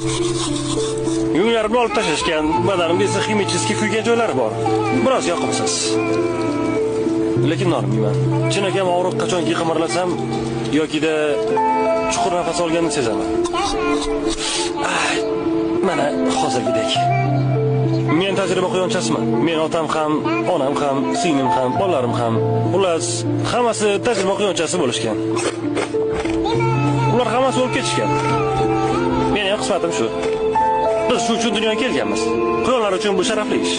Yunglarimni olib tashlashgan, badanimda esa ximichески kuygan joylari bor. Biroz yoqimsiz. Lekin normayman. Chinakam og'riq qachonki qimirlasam yokida chuqur nafas olganini sezaman. Mana hozirgidek. Men tajriba quyonchasiman. Men otam ham, onam ham, singlim ham, bolalarim ham, xullas, hammasi tajriba quyonchasi bo'lishgan. Ular hammasi o'lib ketishgan. Meni ham qismatim shu. Biz shu uchun dunyoga kelganmiz. Quyonlar uchun bu sharafli ish.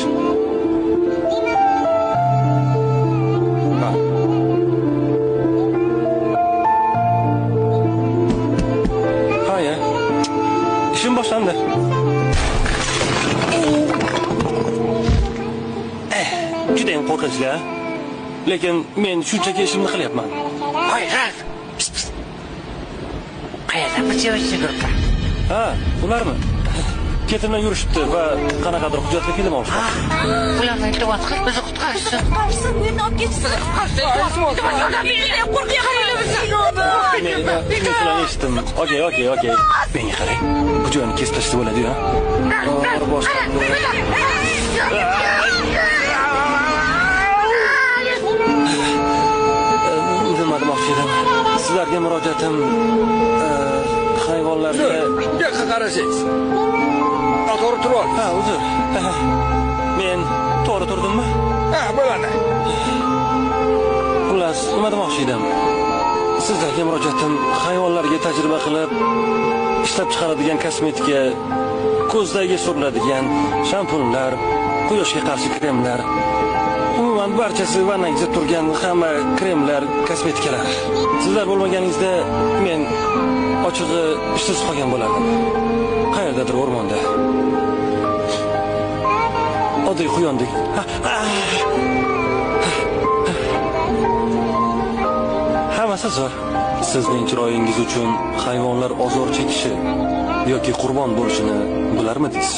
Hayya. İşim boshlandi. Juda ham qo'rqinchli. Lekin men shunchaki ishimni qilyapman. Hayrat. Qayerdan bityapsiz guruhda? Ha, ularmi? Ketimdan yurishibdi va qanaqadir hujjatli film olishdi. Ularni iltimos qilib bizni qutqarishsin. Qutqarsin, bu yerni olib ketsin. Men eshitdim. Okey. Menga qarang. Bu joyni kesib tashlab bo'ladi-ku. Nima demoqchi edim? Sizlarga murojaatim hayvonlarga yoqqa qarasangiz. To'g'ri turib. Ha, uzr. Men to'g'ri turdimmi? Ha, bo'ladi. Xullas, nima demoqchi edim? Sizlarga murojaatim hayvonlarga tajriba qilib ishlab chiqaradigan kosmetika, ko'zdagi suriladigan shampunlar, quyoshga qarshi kremlar, umuman barchasi vannangizda turgan hamma kremlar, kosmetikalar. Sizlar bo'lmaganingizda men ochig'i ishsiz qolgan bo'lardim. Qayerdadir o'rmonda. Oddiy quyondek. Hammasi zo'r. Sizning chiroyingiz uchun hayvonlar ozor chekishi yoki qurbon bo'lishini bilarmidingiz?